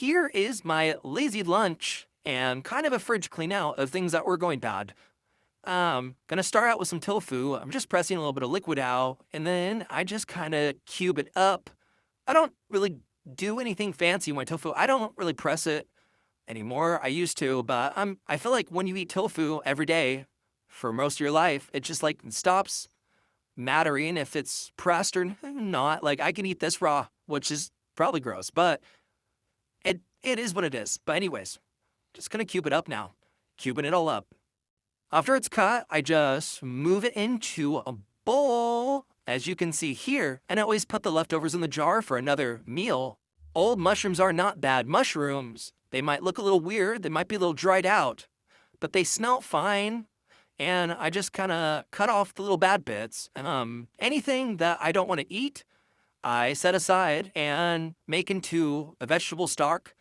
here is my lazy lunch and kind of a fridge clean out of things that were going bad. Gonna start out with some tofu. I'm just pressing a little bit of liquid out, and then I just kind of cube it up. I don't really do anything fancy with my tofu. I don't really press it anymore. I used to, but I feel like when you eat tofu every day for most of your life, it just like stops mattering if it's pressed or not. Like I can eat this raw, which is probably gross, but it is what it is. But anyways, just gonna cube it up now. Cubing it all up. After it's cut, I just move it into a bowl, as you can see here, and I always put the leftovers in the jar for another meal. Old mushrooms are not bad mushrooms. They might look a little weird, they might be a little dried out, but they smell fine, and I just kind of cut off the little bad bits. And anything that I don't want to eat, I set aside and make into a vegetable stock.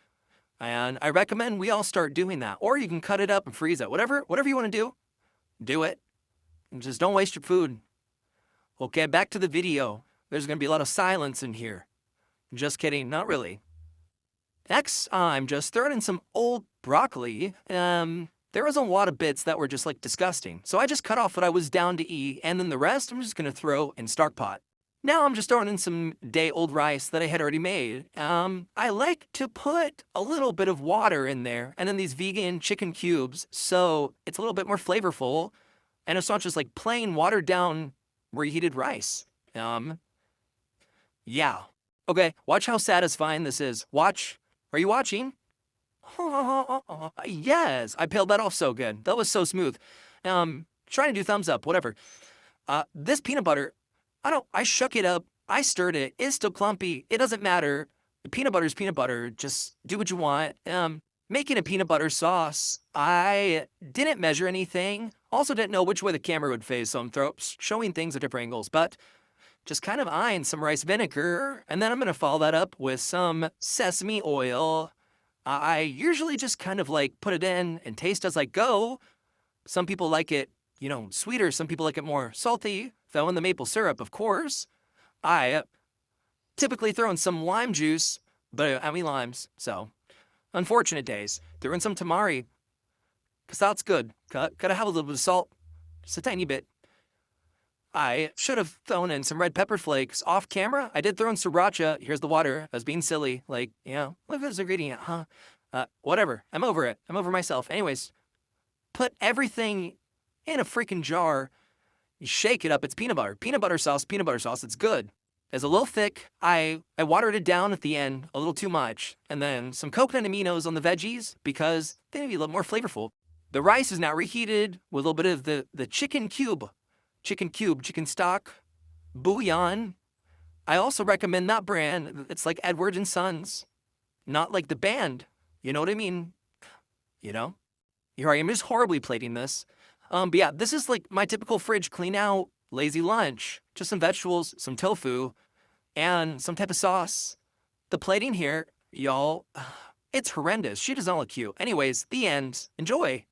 And I recommend we all start doing that. Or you can cut it up and freeze it. Whatever you want to do it. And just don't waste your food. Okay, back to the video. There's going to be a lot of silence in here. Just kidding, not really. Next, I'm just throwing in some old broccoli. There was a lot of bits that were just like disgusting. So I just cut off what I was down to eat, and then the rest I'm just going to throw in Stark Pot. Now I'm just throwing in some day-old rice that I had already made. I like to put a little bit of water in there and then these vegan chicken cubes so it's a little bit more flavorful and it's not just like plain watered down reheated rice. Yeah. Okay, watch how satisfying this is. Watch. Are you watching? Yes, I peeled that off so good. That was so smooth. Trying to do thumbs up, whatever. This peanut butter, I shook it up. I stirred it. It's still clumpy. It doesn't matter. Peanut butter is peanut butter. Just do what you want. Making a peanut butter sauce, I didn't measure anything. Also didn't know which way the camera would face, so I'm showing things at different angles. But just kind of eyeing some rice vinegar, and then I'm going to follow that up with some sesame oil. I usually just kind of like put it in and taste as I go. Some people like it, sweeter. Some people like it more salty. Throw in the maple syrup, of course. I typically throw in some lime juice, but I don't have any limes, so unfortunate days. Throw in some tamari, because that's good. Gotta have a little bit of salt, just a tiny bit. I should have thrown in some red pepper flakes off camera. I did throw in sriracha. Here's the water. I was being silly. Look at this ingredient, huh? Whatever. I'm over it. I'm over myself. Anyways, put everything in a freaking jar. You shake it up. It's peanut butter. Peanut butter sauce. It's good. It's a little thick. I watered it down at the end a little too much. And then some coconut aminos on the veggies because they may be a little more flavorful. The rice is now reheated with a little bit of the chicken stock, bouillon. I also recommend that brand. It's like Edward and Sons, not like the band. You know what I mean? Here I am just horribly plating this. But yeah, this is like my typical fridge clean out, lazy lunch. Just some vegetables, some tofu, and some type of sauce. The plating here, y'all, it's horrendous. She does not look cute. Anyways, the end. Enjoy.